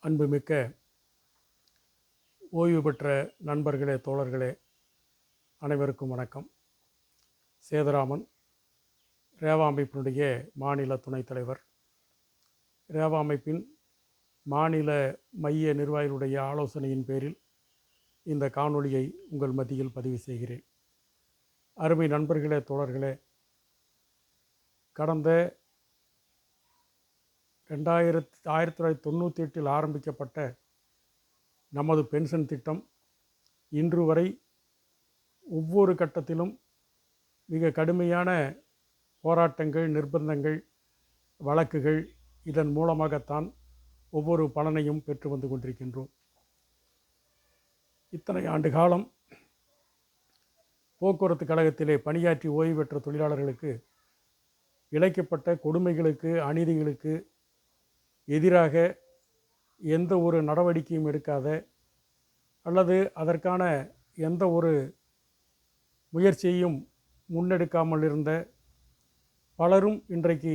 அன்புமிக்க ஓய்வு பெற்ற நண்பர்களே, தோழர்களே, அனைவருக்கும் வணக்கம். சேதுராமன், ரேவா அமைப்பினுடைய மாநில துணைத் தலைவர். ரேவா அமைப்பின் மாநில மைய நிர்வாகிகளுடைய ஆலோசனையின் பேரில் இந்த காணொளியை உங்கள் மத்தியில் பதிவு செய்கிறேன். அருமை நண்பர்களே, தோழர்களே, கடந்த 1998 ஆரம்பிக்கப்பட்ட நமது பென்ஷன் திட்டம் இன்று வரை ஒவ்வொரு கட்டத்திலும் மிக கடுமையான போராட்டங்கள், நிர்பந்தங்கள், வழக்குகள், இதன் மூலமாகத்தான் ஒவ்வொரு பலனையும் பெற்று வந்து கொண்டிருக்கின்றோம். இத்தனை ஆண்டு காலம் போக்குவரத்து கழகத்திலே பணியாற்றி ஓய்வு பெற்ற தொழிலாளர்களுக்கு இழைக்கப்பட்ட கொடுமைகளுக்கு, அநீதிகளுக்கு எதிராக எந்த ஒரு நடவடிக்கையும் எடுக்காத அல்லது அதற்கான எந்த ஒரு முயற்சியையும் முன்னெடுக்காமல் இருந்த பலரும் இன்றைக்கு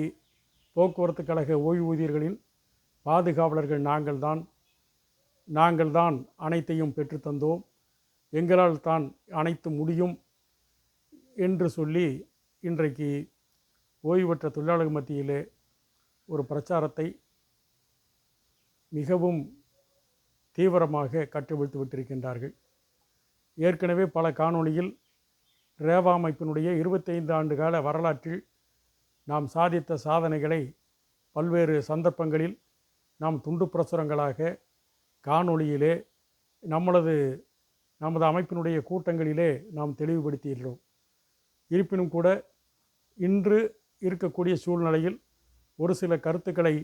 போக்குவரத்து கழக ஓய்வூதியர்களின் பாதுகாவலர்கள் நாங்கள் தான் அனைத்தையும் பெற்றுத்தந்தோம், எங்களால் தான் அனைத்து முடியும் என்று சொல்லி இன்றைக்கு ஓய்வு பெற்ற தொழிலாளர்கள் மத்தியிலே ஒரு பிரச்சாரத்தை மிகவும் தீவிரமாக கட்டுவிழ்த்து விட்டிருக்கின்றார்கள். ஏற்கனவே பல காணொளியில் ரேவா அமைப்பினுடைய 25 ஆண்டு கால வரலாற்றில் நாம் சாதித்த சாதனைகளை பல்வேறு சந்தர்ப்பங்களில் நாம் துண்டு பிரசுரங்களாக காணொளியிலே நமது அமைப்பினுடைய கூட்டங்களிலே நாம் தெளிவுபடுத்தியிருக்கிறோம். இருப்பினும் கூட இன்று இருக்கக்கூடிய சூழ்நிலையில் ஒரு சில கருத்துக்களை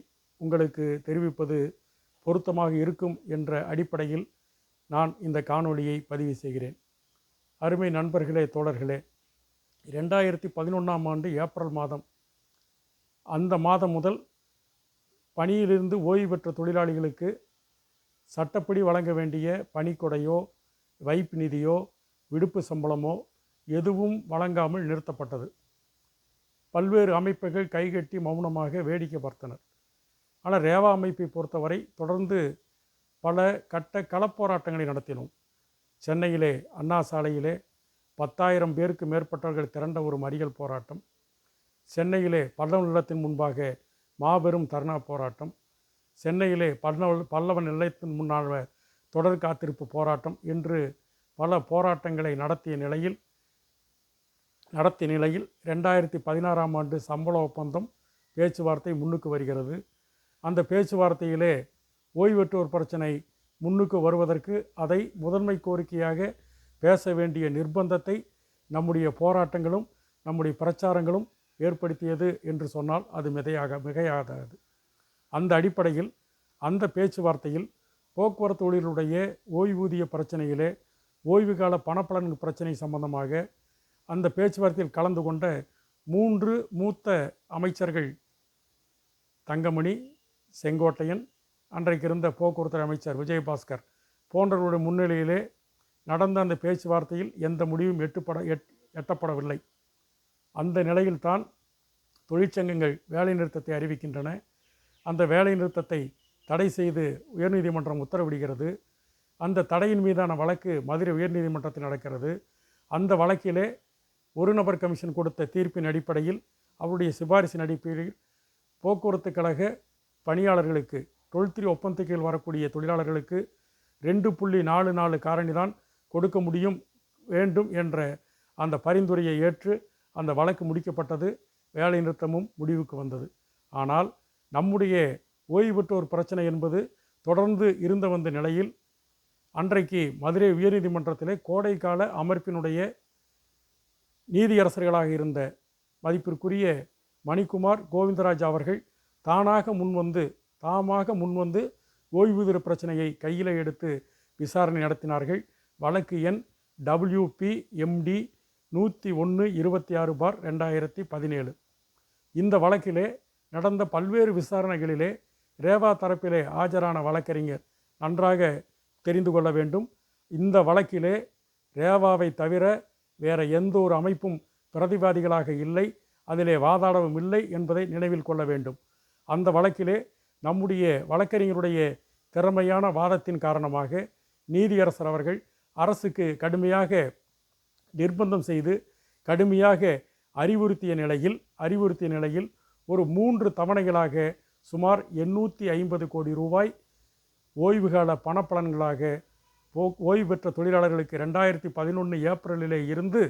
உங்களுக்கு தெரிவிப்பது பொருத்தமாக இருக்கும் என்ற அடிப்படையில் நான் இந்த காணொளியை பதிவு செய்கிறேன். அருமை நண்பர்களே, தோழர்களே, 2011 ஆண்டு ஏப்ரல் மாதம், அந்த மாதம் முதல் பணியிலிருந்து ஓய்வு பெற்ற தொழிலாளிகளுக்கு சட்டப்படி வழங்க வேண்டிய பணிக்கொடையோ, வைப்பு நிதியோ, விடுப்பு சம்பளமோ எதுவும் வழங்காமல் நிறுத்தப்பட்டது. பல்வேறு அமைப்புகள் கைகட்டி மௌனமாக வேடிக்கை பார்த்தனர். ஆனால் ரேவா அமைப்பை பொறுத்தவரை தொடர்ந்து பல கட்ட களப்போராட்டங்களை நடத்தினோம். சென்னையிலே அண்ணா சாலையிலே 10,000 பேருக்கு மேற்பட்டவர்கள் திரண்ட ஒரு மறியல் போராட்டம், சென்னையிலே பல்லவ நிலையத்தின் முன்பாக மாபெரும் தர்ணா போராட்டம், சென்னையிலே பல்லவ நிலையத்தின் முன்னால் தொடர் காத்திருப்பு போராட்டம் என்று பல போராட்டங்களை நடத்திய நிலையில் 2016 ஆண்டு சம்பள ஒப்பந்தம் பேச்சுவார்த்தை முன்னுக்கு வருகிறது. அந்த பேச்சுவார்த்தையிலே ஓய்வெற்றோர் பிரச்சனை முன்னுக்கு வருவதற்கு அதை முதன்மை கோரிக்கையாக பேச வேண்டிய நிர்பந்தத்தை நம்முடைய போராட்டங்களும் நம்முடைய பிரச்சாரங்களும் ஏற்படுத்தியது என்று சொன்னால் அது மிகையாகாது. அந்த அடிப்படையில் அந்த பேச்சுவார்த்தையில் போக்குவரத்து தொழிலுடைய ஓய்வூதிய பிரச்சனையிலே ஓய்வு கால பணப்பலன் பிரச்சனை சம்பந்தமாக அந்த பேச்சுவார்த்தையில் கலந்து கொண்ட 3 மூத்த அமைச்சர்கள், தங்கமணி, செங்கோட்டையன், அன்றைக்கு இருந்த போக்குவரத்து அமைச்சர் விஜயபாஸ்கர் போன்றவர்களுடைய முன்னிலையிலே நடந்த அந்த பேச்சுவார்த்தையில் எந்த முடிவும் எட்டப்படவில்லை. அந்த நிலையில்தான் தொழிற்சங்கங்கள் வேலை நிறுத்தத்தை அறிவிக்கின்றன. அந்த வேலை நிறுத்தத்தை தடை செய்து உயர்நீதிமன்றம் உத்தரவிடுகிறது. அந்த தடையின் மீதான வழக்கு மதுரை உயர்நீதிமன்றத்தில் நடக்கிறது. அந்த வழக்கிலே ஒரு நபர் கமிஷன் கொடுத்த தீர்ப்பின் அடிப்படையில், அவருடைய சிபாரிசின் அடிப்படையில் போக்குவரத்து கழக பணியாளர்களுக்கு 12 ஒப்பந்தத்துக்கு கீழ் வரக்கூடிய தொழிலாளர்களுக்கு 2.44 காரணி தான் கொடுக்க வேண்டும் என்ற அந்த பரிந்துரையை ஏற்று அந்த வழக்கு முடிக்கப்பட்டது. வேலை நிறுத்தமும் முடிவுக்கு வந்தது. ஆனால் நம்முடைய ஓய்வு பெற்றோர் பிரச்சனை என்பது தொடர்ந்து இருந்து வந்த நிலையில் அன்றைக்கு மதுரை உயர்நீதிமன்றத்திலே கோடைக்கால அமர்ப்பினுடைய நீதியரசர்களாக இருந்த மதிப்பிற்குரிய மணிக்குமார், கோவிந்தராஜ் அவர்கள் தாமாக முன்வந்து ஓய்வூதிய பிரச்சனையை கையில் எடுத்து விசாரணை நடத்தினார்கள். வழக்கு எண் WPMD 101/26/2017. இந்த வழக்கிலே நடந்த பல்வேறு விசாரணைகளிலே ரேவா தரப்பிலே ஆஜரான வழக்கறிஞர் நன்றாக தெரிந்து கொள்ள வேண்டும். இந்த வழக்கிலே ரேவாவை தவிர வேறு எந்த ஒரு அமைப்பும் பிரதிவாதிகளாக இல்லை, அதிலே வாதாடவும் இல்லை என்பதை நினைவில் கொள்ள வேண்டும். அந்த வழக்கிலே நம்முடைய வழக்கறிஞருடைய திறமையான வாதத்தின் காரணமாக நீதியரசர் அவர்கள் அரசுக்கு கடுமையாக நிர்பந்தம் செய்து கடுமையாக அறிவுறுத்திய நிலையில் ஒரு 3 தவணைகளாக சுமார் 850 கோடி ரூபாய் ஓய்வுகால பணப்பலன்களாக ஓய்வு பெற்ற தொழிலாளர்களுக்கு 2011 ஏப்ரலிலே இருந்து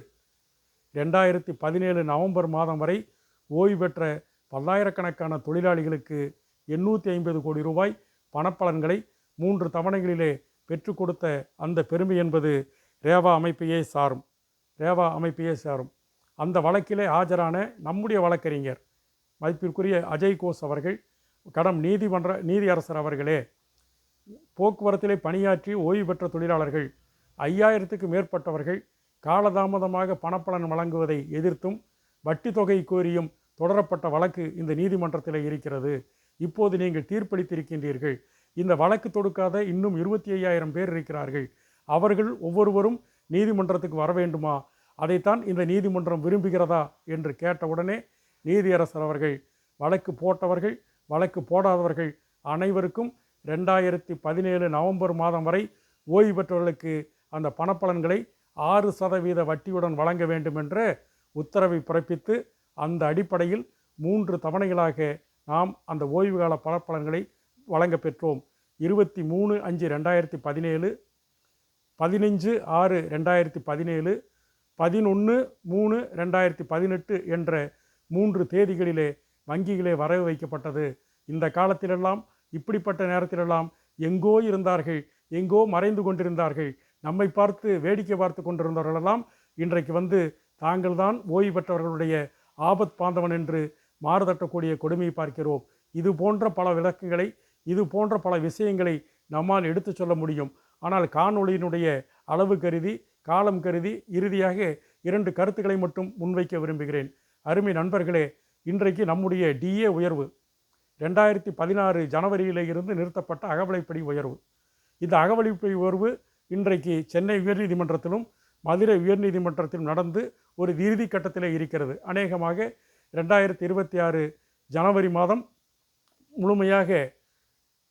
2017 நவம்பர் மாதம் வரை ஓய்வு பெற்ற பல்லாயிரக்கணக்கான தொழிலாளிகளுக்கு 850 கோடி ரூபாய் பணப்பலன்களை 3 தவணைகளிலே பெற்றுக் கொடுத்த அந்த பெருமை என்பது ரேவா அமைப்பையே சாரும். அந்த வழக்கிலே ஆஜரான நம்முடைய வழக்கறிஞர் மதிப்பிற்குரிய அஜய் கோஷ் அவர்கள் நீதியரசர் அவர்களே, போக்குவரத்திலே பணியாற்றி ஓய்வு பெற்ற தொழிலாளர்கள் 5000க்கு மேற்பட்டவர்கள் காலதாமதமாக பணப்பலன் வழங்குவதை எதிர்த்தும் வட்டி தொகை கோரியும் தொடரப்பட்ட வழக்கு இந்த நீதிமன்றத்தில் இருக்கிறது. இப்போது நீங்கள் தீர்ப்பளித்திருக்கின்றீர்கள். இந்த வழக்கு தொடுக்காத இன்னும் 25,000 பேர் இருக்கிறார்கள். அவர்கள் ஒவ்வொருவரும் நீதிமன்றத்துக்கு வர வேண்டுமா? அதைத்தான் இந்த நீதிமன்றம் விரும்புகிறதா என்று கேட்டவுடனே நீதியரசர் அவர்கள் வழக்கு போட்டவர்கள் வழக்கு போடாதவர்கள் அனைவருக்கும் 2017 நவம்பர் மாதம் வரை ஓய்வு பெற்றவர்களுக்கு அந்த பணப்பலன்களை 6% வட்டியுடன் வழங்க வேண்டும் என்ற உத்தரவை பிறப்பித்து அந்த அடிப்படையில் 3 தவணைகளாக நாம் அந்த ஓய்வுகால பணப்பலன்களை வழங்க பெற்றோம். 23/5/2017, 15/6/2017, 11/3/2018 என்ற 3 தேதிகளிலே வங்கிகளே வரவு வைக்கப்பட்டது. இந்த காலத்திலெல்லாம் இப்படிப்பட்ட நேரத்திலெல்லாம் எங்கோ இருந்தார்கள், எங்கோ மறைந்து கொண்டிருந்தார்கள். நம்மை பார்த்து வேடிக்கை பார்த்து கொண்டிருந்தவர்களெல்லாம் இன்றைக்கு வந்து தாங்கள்தான் ஓய்வு பெற்றவர்களுடைய ஆபத் பாந்தவன் என்று மாறுதட்டக்கூடிய கொடுமையை பார்க்கிறோம். இது போன்ற பல விளக்கங்களை, இது போன்ற பல விஷயங்களை நம்மால் எடுத்து சொல்ல முடியும். ஆனால் காணொளியினுடைய அளவு கருதி, காலம் கருதி இறுதியாக 2 கருத்துக்களை மட்டும் முன்வைக்க விரும்புகிறேன். அருமை நண்பர்களே, இன்றைக்கு நம்முடைய டிஏ உயர்வு 2016 ஜனவரியிலே இருந்து நிறுத்தப்பட்ட அகவிலைப்படி உயர்வு. இந்த அகவிலைப்படி உயர்வு இன்றைக்கு சென்னை உயர்நீதிமன்றத்திலும் மதுரை உயர்நீதிமன்றத்திலும் நடந்து ஒரு இறுதி கட்டத்திலே இருக்கிறது. அநேகமாக 2026 ஜனவரி மாதம்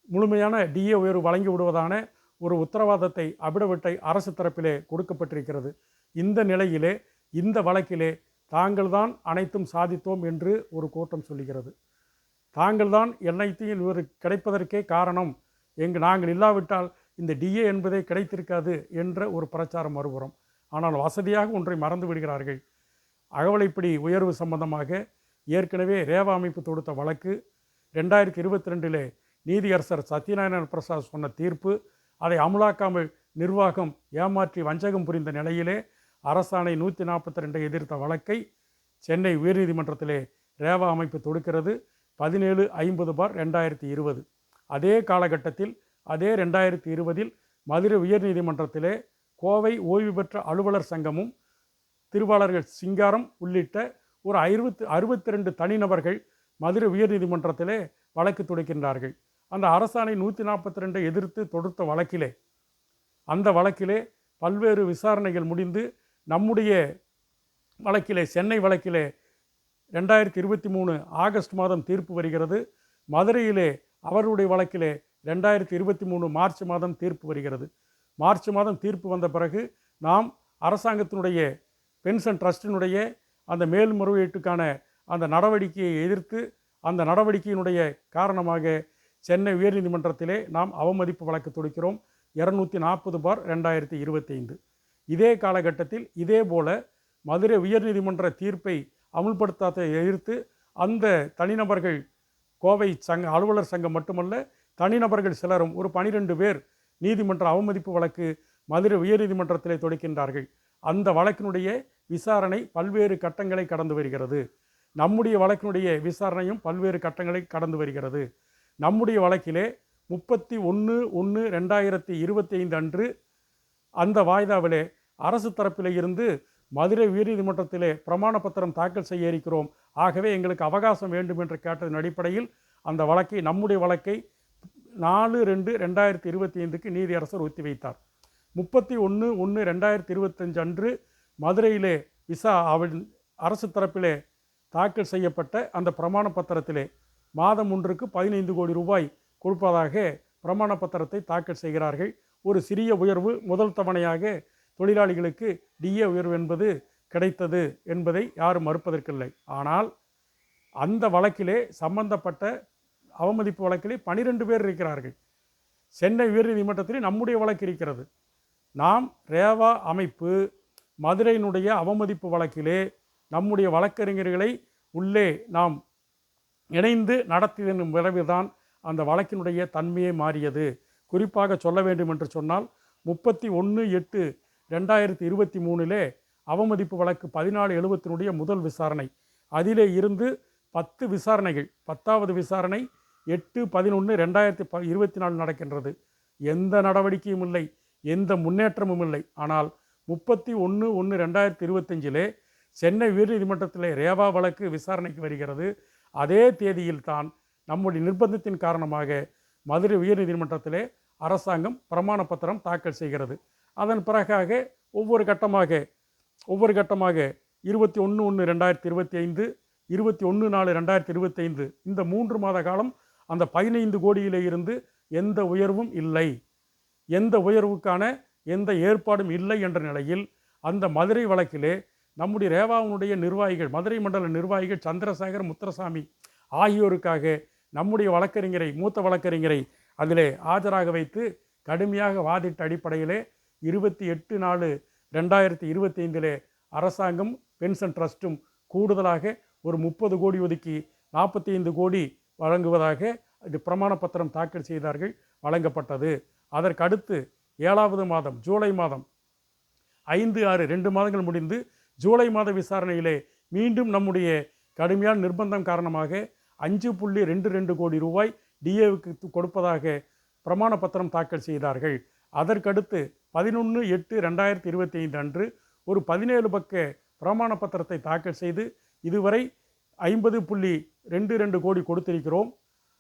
முழுமையான டிஏ உயர்வு வழங்கி விடுவதான ஒரு உத்தரவாதத்தை அபிடவிட்டை அரசு தரப்பிலே கொடுக்கப்பட்டிருக்கிறது. இந்த நிலையிலே இந்த வழக்கிலே தாங்கள்தான் அனைத்தும் சாதித்தோம் என்று ஒரு கூட்டம் சொல்லுகிறது. தாங்கள்தான் அனைத்தையும் இவர் கிடைப்பதற்கே காரணம், நாங்கள் இல்லாவிட்டால் இந்த டிஏ என்பதே கிடைத்திருக்காது என்ற ஒரு பிரச்சாரம் மறுபுறம். ஆனால் வசதியாக ஒன்றை மறந்து விடுகிறார்கள். அகவிலைப்படி உயர்வு சம்பந்தமாக ஏற்கனவே ரேவா அமைப்பு தொடுத்த வழக்கு 2022 நீதியரசர் சத்யநாராயண பிரசாத் சொன்ன தீர்ப்பு, அதை அமுலாக்காமல் நிர்வாகம் ஏமாற்றி வஞ்சகம் புரிந்த நிலையிலே அரசாணை 142 எதிர்த்த வழக்கை சென்னை உயர்நீதிமன்றத்திலே ரேவா அமைப்பு தொடுக்கிறது. 1750/2020. அதே காலகட்டத்தில் அதே 2020 மதுரை உயர்நீதிமன்றத்திலே கோவை ஓய்வு பெற்ற அலுவலர் சங்கமும் திருவாளர்கள் சிங்காரம் உள்ளிட்ட ஒரு 62 தனிநபர்கள் மதுரை உயர்நீதிமன்றத்திலே வழக்கு தொடுக்கின்றார்கள். அந்த அரசாணை 142 எதிர்த்து தொடுத்த வழக்கிலே, அந்த வழக்கிலே பல்வேறு விசாரணைகள் முடிந்து நம்முடைய வழக்கிலே, சென்னை வழக்கிலே 2023 ஆகஸ்ட் மாதம் தீர்ப்பு வருகிறது. மதுரையிலே அவருடைய வழக்கிலே 2023 மார்ச் மாதம் தீர்ப்பு வருகிறது. மார்ச் மாதம் தீர்ப்பு வந்த பிறகு நாம் அரசாங்கத்தினுடைய பென்ஷன் ட்ரஸ்டினுடைய அந்த மேல்முறையீட்டுக்கான அந்த நடவடிக்கையை எதிர்த்து, அந்த நடவடிக்கையினுடைய காரணமாக சென்னை உயர்நீதிமன்றத்திலே நாம் அவமதிப்பு வழக்கு தொடுக்கிறோம் 240/2025. இதே காலகட்டத்தில் இதே போல மதுரை உயர்நீதிமன்ற தீர்ப்பை அமுல்படுத்தாத எதிர்த்து அந்த தனிநபர்கள், கோவை அலுவலர் சங்கம் மட்டுமல்ல தனிநபர்கள் சிலரும் ஒரு 12 பேர் நீதிமன்ற அவமதிப்பு வழக்கு மதுரை உயர்நீதிமன்றத்திலே தொடுக்கின்றார்கள். அந்த வழக்கினுடைய விசாரணை பல்வேறு கட்டங்களை கடந்து வருகிறது. நம்முடைய வழக்கினுடைய விசாரணையும் பல்வேறு கட்டங்களை கடந்து வருகிறது. நம்முடைய வழக்கிலே 31/1/2025 அன்று அந்த வாய்தாவிலே அரசு தரப்பிலே இருந்து மதுரை உயர்நீதிமன்றத்திலே பிரமாண பத்திரம் தாக்கல் செய்ய இருக்கிறோம், ஆகவே எங்களுக்கு அவகாசம் வேண்டும் என்று கேட்டதன் அடிப்படையில் அந்த வழக்கை, நம்முடைய வழக்கை 4/2/2025 நீதியரசர் ஒத்திவைத்தார். 31/1/2025 அன்று மதுரையிலே அரசு தரப்பிலே தாக்கல் செய்யப்பட்ட அந்த பிரமாண பத்திரத்திலே மாதம் ஒன்றுக்கு 15 கோடி ரூபாய் கொடுப்பதாக பிரமாண பத்திரத்தை தாக்கல் செய்கிறார்கள். ஒரு சிறிய உயர்வு முதல் தவணையாக தொழிலாளிகளுக்கு டிஏ உயர்வு என்பது கிடைத்தது என்பதை யாரும் மறுப்பதற்கில்லை. ஆனால் அந்த வழக்கிலே சம்பந்தப்பட்ட அவமதிப்பு வழக்கிலே 12 பேர் இருக்கிறார்கள். சென்னை உயர்நீதிமன்றத்திலே நம்முடைய வழக்கு இருக்கிறது. நாம் ரேவா அமைப்பு மதுரையினுடைய அவமதிப்பு வழக்கிலே நம்முடைய வழக்கறிஞர்களை உள்ளே நாம் இணைந்து நடத்தியதன் விளைவுதான் அந்த வழக்கினுடைய தன்மையே மாறியது. குறிப்பாக சொல்ல வேண்டும் என்று சொன்னால் 31/8/2023 அவமதிப்பு வழக்கு 1470 முதல் விசாரணை. அதிலே இருந்து 10 விசாரணைகள், 10வது விசாரணை 8/11/2024 நடக்கின்றது. எந்த நடவடிக்கையும் இல்லை, எந்த முன்னேற்றமும் இல்லை. ஆனால் 31/1/2025 சென்னை உயர்நீதிமன்றத்திலே ரேவா வழக்கு விசாரணைக்கு வருகிறது. அதே தேதியில்தான் நம்முடைய நிர்பந்தத்தின் காரணமாக மதுரை உயர்நீதிமன்றத்திலே அரசாங்கம் பிரமாண பத்திரம் தாக்கல் செய்கிறது. அதன் பிறகாக ஒவ்வொரு கட்டமாக 21/1/2025, 21/4/2025 இந்த 3 மாத காலம் அந்த 15 கோடியிலே இருந்து எந்த உயர்வும் இல்லை, எந்த உயர்வுக்கான எந்த ஏற்பாடும் இல்லை என்ற நிலையில் அந்த மதுரை வழக்கிலே நம்முடைய ரேவாவுடைய நிர்வாகிகள், மதுரை மண்டல நிர்வாகிகள் சந்திரசேகர், முத்துரசாமி ஆகியோருக்காக நம்முடைய வழக்கறிஞரை, மூத்த வழக்கறிஞரை அதிலே ஆஜராக வைத்து கடுமையாக வாதிட்ட அடிப்படையிலே 28/4/2025 அரசாங்கம் பென்ஷன் ட்ரஸ்ட்டும் கூடுதலாக ஒரு 30 கோடி ஒதுக்கி 45 கோடி வழங்குவதாக இது பிரமாண பத்திரம் தாக்கல் செய்தார்கள். வழங்கப்பட்டது. அதற்கடுத்து 7வது மாதம் ஜூலை மாதம் 5, 6 2 மாதங்கள் முடிந்து ஜூலை மாத விசாரணையிலே மீண்டும் நம்முடைய கடுமையான நிர்பந்தம் காரணமாக 5.22 கோடி ரூபாய் டிஏவுக்கு கொடுப்பதாக பிரமாண பத்திரம் தாக்கல் செய்தார்கள். அதற்கடுத்து 11/8/2025 அன்று ஒரு 17 பக்க பிரமாண பத்திரத்தை தாக்கல் செய்து இதுவரை 50.22 கோடி கொடுத்திருக்கிறோம்.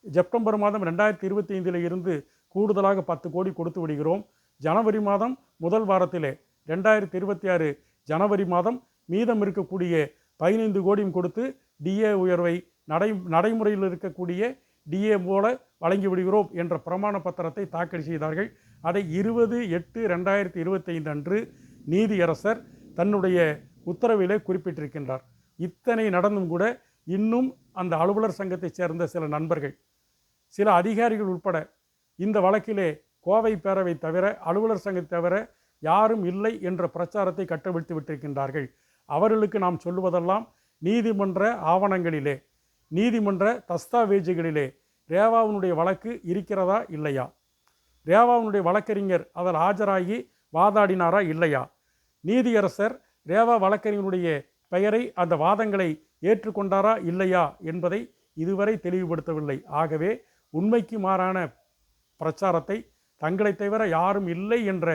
செப்டம்பர் மாதம் 2025 இருந்து கூடுதலாக 10 கோடி கொடுத்து விடுகிறோம். ஜனவரி மாதம் முதல் வாரத்திலே 2026 ஜனவரி மாதம் மீதம் இருக்கக்கூடிய 15 கோடியும் கொடுத்து டிஏ உயர்வை நடைமுறையில் இருக்கக்கூடிய டிஏ போல வழங்கி விடுகிறோம் என்ற பிரமாண பத்திரத்தை தாக்கல் செய்தார்கள். அதை 20/8/2025 அன்று நீதியரசர் தன்னுடைய உத்தரவிலே குறிப்பிட்டிருக்கின்றார். இத்தனை நடந்தும் கூட இன்னும் அந்த அலுவலர் சங்கத்தைச் சேர்ந்த சில நண்பர்கள், சில அதிகாரிகள் உட்பட இந்த வழக்கிலே கோவை பேரவை தவிர, அலுவலர் சங்கத்தை தவிர யாரும் இல்லை என்ற பிரச்சாரத்தை கட்டவிழ்த்து விட்டிருக்கின்றார்கள். அவர்களுக்கு நாம் சொல்லுவதெல்லாம் நீதிமன்ற ஆவணங்களிலே, நீதிமன்ற தஸ்தாவேஜுகளிலே ரேவாவினுடைய வழக்கு இருக்கிறதா இல்லையா, ரேவாவினுடைய வழக்கறிஞர் அதில் ஆஜராகி வாதாடினாரா இல்லையா, நீதியரசர் ரேவா வழக்கறிஞருடைய பெயரை அந்த வாதங்களை ஏற்றுக்கொண்டாரா இல்லையா என்பதை இதுவரை தெளிவுபடுத்தவில்லை. ஆகவே உண்மைக்கு மாறான பிரச்சாரத்தை, தங்களை தவிர யாரும் இல்லை என்ற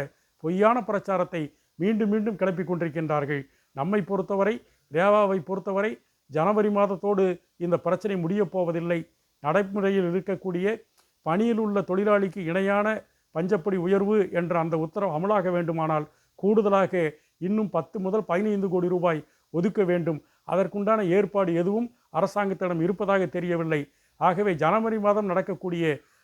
பொய்யான பிரச்சாரத்தை மீண்டும் மீண்டும் கிளப்பிக் கொண்டிருக்கின்றார்கள். நம்மை பொறுத்தவரை, ரேவாவை பொறுத்தவரை ஜனவரி மாதத்தோடு இந்த பிரச்சனை முடியப் போவதில்லை. நடைமுறையில் இருக்கக்கூடிய பணியில் உள்ள தொழிலாளிக்கு இணையான பஞ்சப்படி உயர்வு என்ற அந்த உத்தரவு அமலாக வேண்டுமானால் கூடுதலாக இன்னும் 10 முதல் 15 கோடி ரூபாய் ஒதுக்க வேண்டும். அதற்குண்டான ஏற்பாடு எதுவும் அரசாங்கத்திடம் இருப்பதாக தெரியவில்லை. ஆகவே ஜனவரி மாதம் நடக்கக்கூடிய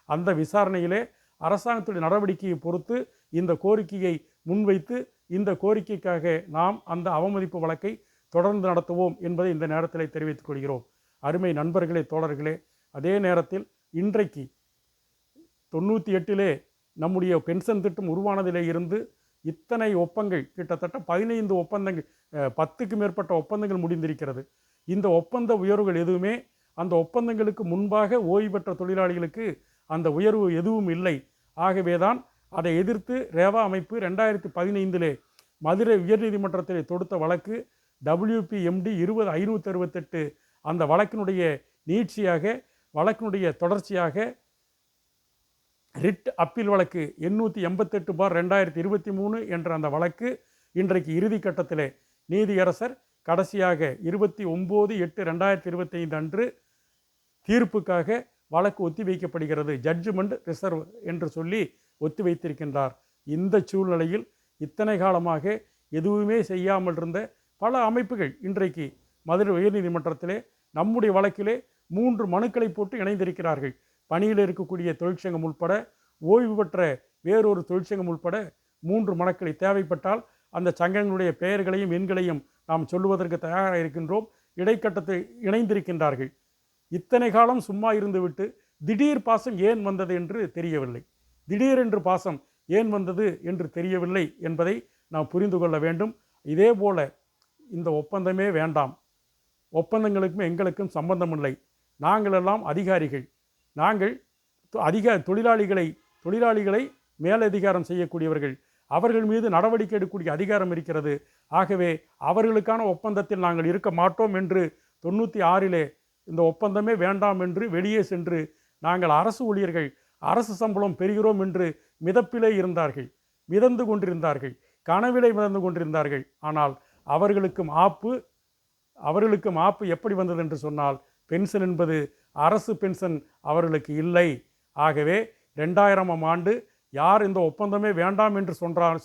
அந்த விசாரணையிலே அரசாங்கத்துடைய நடவடிக்கையை பொறுத்து இந்த கோரிக்கையை முன்வைத்து இந்த கோரிக்கைக்காக நாம் அந்த அவமதிப்பு வழக்கை தொடர்ந்து நடத்துவோம் என்பதை இந்த நேரத்தில் தெரிவித்துக் கொள்கிறோம். அருமை நண்பர்களே, தோழர்களே, அதே நேரத்தில் இன்றைக்கு 98 நம்முடைய பென்ஷன் திட்டம் உருவானதிலே இருந்து இத்தனை ஒப்பங்கள், கிட்டத்தட்ட 15 ஒப்பந்தங்கள், 10க்கு மேற்பட்ட ஒப்பந்தங்கள் முடிந்திருக்கிறது. இந்த ஒப்பந்த உயர்வுகள் எதுவுமே அந்த ஒப்பந்தங்களுக்கு முன்பாக ஓய்வு பெற்ற தொழிலாளிகளுக்கு அந்த உயர்வு எதுவும் இல்லை. ஆகவேதான் அதை எதிர்த்து ரேவா அமைப்பு 2015 மதுரை உயர்நீதிமன்றத்தில் தொடுத்த வழக்கு WPMD 20-568 அந்த வழக்கினுடைய நீட்சியாக, வழக்கினுடைய தொடர்ச்சியாக ரிட் அப்பீல் வழக்கு 888/2023 என்ற அந்த வழக்கு இன்றைக்கு இறுதி கட்டத்திலே நீதியரசர் கடைசியாக 29/8/2025 அன்று தீர்ப்புக்காக வழக்கு ஒத்திவைக்கப்படுகிறது, ஜட்ஜ்மெண்ட் ரிசர்வ் என்று சொல்லி ஒத்திவைத்திருக்கின்றார். இந்த சூழ்நிலையில் இத்தனை காலமாக எதுவுமே செய்யாமல் இருந்த பல அமைப்புகள் இன்றைக்கு மதுரை உயர்நீதிமன்றத்திலே நம்முடைய வழக்கிலே 3 மனுக்களை போட்டு இணைந்திருக்கிறார்கள். பணியில் இருக்கக்கூடிய தொழிற்சங்கம் உட்பட ஓய்வு பெற்ற வேறொரு தொழிற்சங்கம் உட்பட 3 மனுக்களை தேவைப்பட்டால் அந்த சங்கங்களுடைய பெயர்களையும் எண்களையும் நாம் சொல்லுவதற்கு தயாராக இருக்கின்றோம். இடைக்கட்டத்தை இணைந்திருக்கின்றார்கள். இத்தனை காலம் சும்மா இருந்துவிட்டு திடீர் பாசம் ஏன் வந்தது என்று தெரியவில்லை. திடீரென்று பாசம் ஏன் வந்தது என்று தெரியவில்லை என்பதை நாம் புரிந்து கொள்ள வேண்டும். இதே போல இந்த ஒப்பந்தமே வேண்டாம், ஒப்பந்தங்களுக்கும் எங்களுக்கும் சம்பந்தமில்லை, நாங்களெல்லாம் அதிகாரிகள், நாங்கள் தொழிலாளிகளை மேலதிகாரம் செய்யக்கூடியவர்கள், அவர்கள் மீது நடவடிக்கை எடுக்கக்கூடிய அதிகாரம் இருக்கிறது. ஆகவே அவர்களுக்கான ஒப்பந்தத்தில் நாங்கள் இருக்க மாட்டோம் என்று 96 இந்த ஒப்பந்தமே வேண்டாம் என்று வெளியே சென்று நாங்கள் அரசு ஊழியர்கள், அரசு சம்பளம் பெறுகிறோம் என்று மிதப்பிலே இருந்தார்கள், மிதந்து கொண்டிருந்தார்கள், கனவிலே மிதந்து கொண்டிருந்தார்கள். ஆனால் அவர்களுக்கும் ஆப்பு எப்படி வந்தது என்று சொன்னால், பென்ஷன் என்பது அரசு பென்ஷன் அவர்களுக்கு இல்லை. ஆகவே 2000ஆம் ஆண்டு யார் இந்த ஒப்பந்தமே வேண்டாம் என்று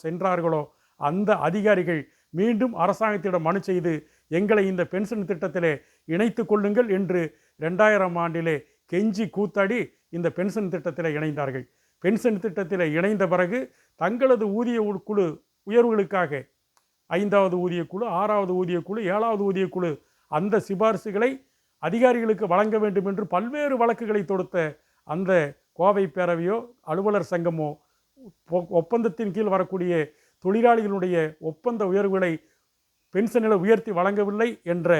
சென்றார்களோ அந்த அதிகாரிகள் மீண்டும் அரசாங்கத்திடம் மனு செய்து எங்களை இந்த பென்ஷன் திட்டத்திலே இணைத்து கொள்ளுங்கள் என்று 2000ஆம் ஆண்டிலே கெஞ்சி கூத்தாடி இந்த பென்ஷன் திட்டத்தில் இணைந்தார்கள். பென்ஷன் திட்டத்தில் இணைந்த பிறகு தங்களது ஊதிய குழு உயர்வுகளுக்காக 5வது ஊதியக்குழு, 6வது ஊதியக்குழு, 7வது ஊதியக்குழு அந்த சிபாரிசுகளை அதிகாரிகளுக்கு வழங்க வேண்டும் என்று பல்வேறு வழக்குகளை தொடுத்த அந்த கோவை பேரவையோ அலுவலர் சங்கமோ ஒப்பந்தத்தின் கீழ் வரக்கூடிய தொழிலாளிகளுடைய ஒப்பந்த உயர்வுகளை பென்ஷனில் உயர்த்தி வழங்கவில்லை என்ற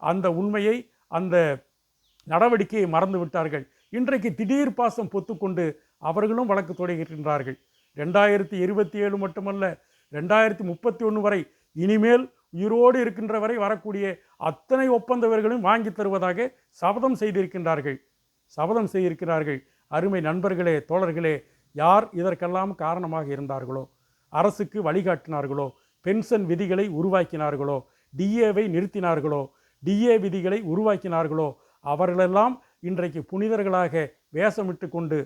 அந்த உண்மையை, அந்த நடவடிக்கையை மறந்து விட்டார்கள். இன்றைக்கு திடீர் பாசம் பொத்துக்கொண்டு அவர்களும் வழக்கு தொடங்குகின்றார்கள். 2027 மட்டுமல்ல, 2031 வரை, இனிமேல் உயிரோடு இருக்கின்ற வரை வரக்கூடிய அத்தனை ஒப்பந்தவர்களையும் வாங்கி தருவதாக சபதம் செய்திருக்கிறார்கள். அருமை நண்பர்களே, தோழர்களே, யார் இதற்கெல்லாம் காரணமாக இருந்தார்களோ, அரசுக்கு வழிகாட்டினார்களோ, பென்ஷன் விதிகளை உருவாக்கினார்களோ, டிஏவை நிறுத்தினார்களோ, டிஏ விதிகளை உருவாக்கினார்களோ, அவர்களெல்லாம் இன்றைக்கு புனிதர்களாக வேஷமிட்டு கொண்டு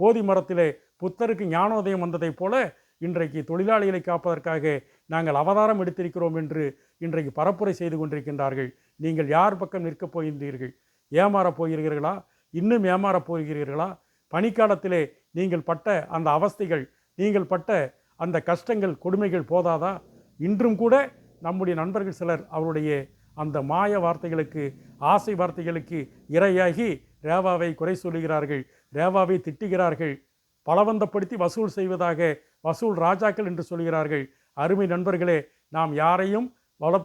போதி மரத்திலே புத்தருக்கு ஞானோதயம் வந்ததைப் போல இன்றைக்கு தொழிலாளிகளை காப்பதற்காக நாங்கள் அவதாரம் எடுத்திருக்கிறோம் என்று இன்றைக்கு பரப்புரை செய்து கொண்டிருக்கின்றார்கள். நீங்கள் யார் பக்கம் நிற்கப் போகின்றீர்கள்? ஏமாறப் போகிறீர்களா? இன்னும் ஏமாறப் போகிறீர்களா? பனிக்காலத்திலே நீங்கள் பட்ட அந்த அவஸ்தைகள், நீங்கள் பட்ட அந்த கஷ்டங்கள், கொடுமைகள் போதாதா? இன்றும் கூட நம்முடைய நண்பர்கள் சிலர் அவருடைய அந்த மாய வார்த்தைகளுக்கு, ஆசை வார்த்தைகளுக்கு இரையாகி ரேவாவை குறை சொல்லுகிறார்கள், ரேவாவை திட்டுகிறார்கள், பலவந்தப்படுத்தி வசூல் செய்வதாக வசூல் ராஜாக்கள் என்று சொல்கிறார்கள். அருமை நண்பர்களே, நாம் யாரையும்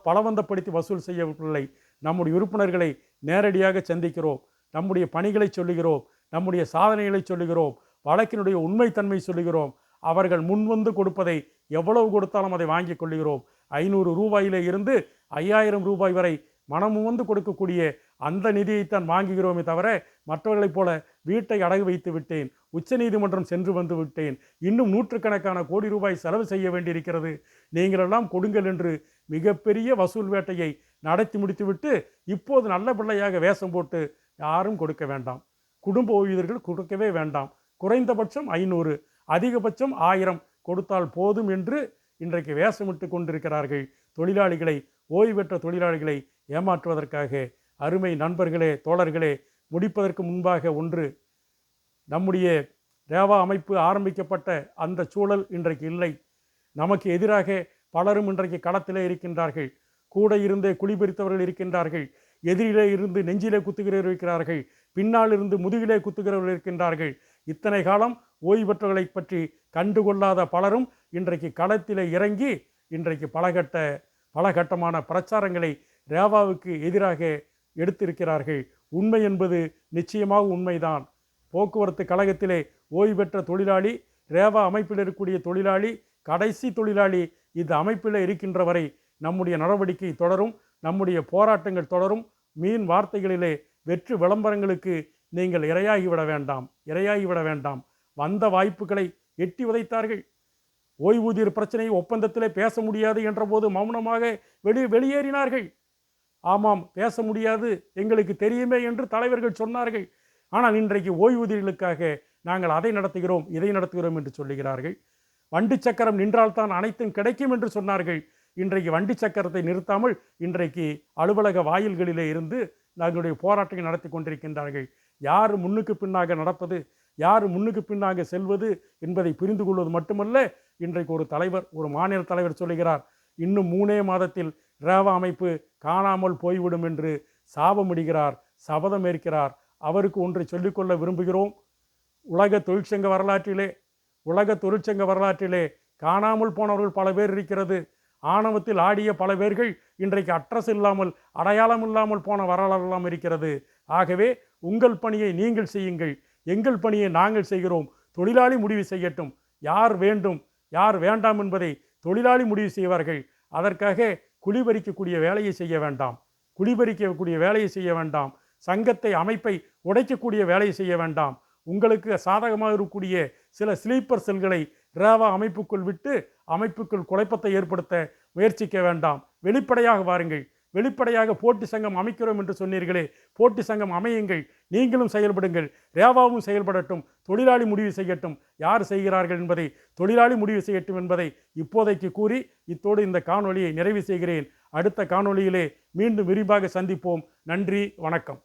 பலவந்தப்படுத்தி வசூல் செய்யவில்லை. நம்முடைய உறுப்பினர்களை நேரடியாக சந்திக்கிறோம், நம்முடைய பணிகளை சொல்லுகிறோம், நம்முடைய சாதனைகளை சொல்லுகிறோம், வழக்கினுடைய உண்மைத்தன்மை சொல்லுகிறோம். அவர்கள் முன்வந்து கொடுப்பதை எவ்வளவு கொடுத்தாலும் அதை வாங்கி கொள்ளுகிறோம். 500 ரூபாயிலே இருந்து 5000 ரூபாய் வரை மனமும் வந்து கொடுக்கக்கூடிய அந்த நிதியைத்தான் வாங்குகிறோமே தவிர, மற்றவர்களைப் போல வீட்டை அடகு வைத்து விட்டேன், உச்சநீதிமன்றம் சென்று வந்து விட்டேன், இன்னும் 100கணக்கான கோடி ரூபாய் செலவு செய்ய வேண்டியிருக்கிறது, நீங்களெல்லாம் கொடுங்கள் என்று மிகப்பெரிய வசூல் வேட்டையை நடத்தி முடித்துவிட்டு இப்போது நல்ல பிள்ளையாக வேஷம் போட்டு யாரும் கொடுக்க வேண்டாம், குடும்ப ஓய்வூதியர்கள் கொடுக்கவே வேண்டாம், குறைந்தபட்சம் 500, அதிகபட்சம் 1000 கொடுத்தால் போதும் என்று இன்றைக்கு வேஷமிட்டு கொண்டிருக்கிறார்கள். தொழிலாளிகளை, ஓய்வு பெற்ற தொழிலாளிகளை ஏமாற்றுவதற்காக. அருமை நண்பர்களே, தோழர்களே, முடிப்பதற்கு முன்பாக ஒன்று, நம்முடைய ரேவா அமைப்பு ஆரம்பிக்கப்பட்ட அந்த சூழல் இன்றைக்கு இல்லை. நமக்கு எதிராக பலரும் இன்றைக்கு களத்திலே இருக்கின்றார்கள். கூட இருந்தே குழிபறித்தவர்கள் இருக்கின்றார்கள், எதிரிலே இருந்து நெஞ்சிலே குத்துகிறவர்கள் இருக்கிறார்கள், பின்னால் இருந்து முதுகிலே குத்துகிறவர்கள் இருக்கின்றார்கள். இத்தனை காலம் ஓய்வு பெற்றவர்களை பற்றி கண்டுகொள்ளாத பலரும் இன்றைக்கு களத்திலே இறங்கி இன்றைக்கு பலகட்டமான பிரச்சாரங்களை ரேவாவுக்கு எதிராக எடுத்திருக்கிறார்கள். உண்மை என்பது நிச்சயமாக உண்மைதான். போக்குவரத்து கழகத்திலே ஓய்வு பெற்ற தொழிலாளி, ரேவா அமைப்பில் இருக்கக்கூடிய தொழிலாளி, கடைசி தொழிலாளி இந்த அமைப்பில் இருக்கின்ற வரை நம்முடைய நடவடிக்கை தொடரும், நம்முடைய போராட்டங்கள் தொடரும். மீன் வார்த்தைகளிலே வெற்று விளம்பரங்களுக்கு நீங்கள் இரையாகிவிட வேண்டாம். வந்த வாய்ப்புகளை எட்டி உதைத்தார்கள். ஓய்வூதியர் பிரச்சனையை ஒப்பந்தத்திலே பேச முடியாது என்ற போது மௌனமாக வெளியேறினார்கள். ஆமாம், பேச முடியாது, எங்களுக்கு தெரியுமே என்று தலைவர்கள் சொன்னார்கள். ஆனால் இன்றைக்கு ஓய்வூதியர்களுக்காக நாங்கள் அதை நடத்துகிறோம், இதை நடத்துகிறோம் என்று சொல்லுகிறார்கள். வண்டி சக்கரம் நின்றால்தான் அனைத்தும் கிடைக்கும் என்று சொன்னார்கள். இன்றைக்கு வண்டி சக்கரத்தை நிறுத்தாமல் இன்றைக்கு அலுவலக வாயில்களிலே இருந்து நாங்களுடைய போராட்டங்கள் நடத்தி கொண்டிருக்கின்றார்கள். யார் முன்னுக்கு பின்னாக நடப்பது? யார் முன்னுக்கு பின்னாக செல்வது என்பதை புரிந்து கொள்வது மட்டுமல்ல, இன்றைக்கு ஒரு தலைவர், ஒரு மாநில தலைவர் சொல்லுகிறார், இன்னும் 3 மாதத்தில் ரேவா அமைப்பு காணாமல் போய்விடும் என்று சாபமிடுகிறார், சபதம் ஏற்கிறார். அவருக்கு ஒன்றை சொல்லிக்கொள்ள விரும்புகிறோம். உலக தொழிற்சங்க வரலாற்றிலே காணாமல் போனவர்கள் பல பேர் இருக்கிறது. ஆணவத்தில் ஆடிய பல பேர்கள் இன்றைக்கு அட்ரஸ் இல்லாமல், அடையாளம் இல்லாமல் போன வரலாறுலாம் இருக்கிறது. ஆகவே உங்கள் பணியை நீங்கள் செய்யுங்கள், எங்கள் பணியை நாங்கள் செய்கிறோம். தொழிலாளி முடிவு செய்யட்டும், யார் வேண்டும் யார் வேண்டாம் என்பதை தொழிலாளி முடிவு செய்வார்கள். அதற்காக குடிபறிக்கக்கூடிய வேலையை செய்ய வேண்டாம், சங்கத்தை அமைப்பை உடைக்கக்கூடிய வேலையை செய்ய வேண்டாம். உங்களுக்கு சாதகமாக இருக்கக்கூடிய சில ஸ்லீப்பர் செல்களை ரேவா அமைப்புக்குள் விட்டு அமைப்புக்குள் குழப்பத்தை ஏற்படுத்த முயற்சிக்க வேண்டாம். வெளிப்படையாக வாருங்கள். வெளிப்படையாக போட்டி சங்கம் அமைக்கிறோம் என்று சொன்னீர்களே, போட்டி சங்கம் அமையுங்கள், நீங்களும் செயல்படுங்கள், ரேவாவும் செயல்படட்டும், தொழிலாளி முடிவு செய்யட்டும். யார் செய்கிறார்கள் என்பதை தொழிலாளி முடிவு செய்யட்டும் என்பதை இப்போதைக்கு கூறி இத்தோடு இந்த காணொளியை நிறைவு செய்கிறேன். அடுத்த காணொளியிலே மீண்டும் விரிவாக சந்திப்போம். நன்றி, வணக்கம்.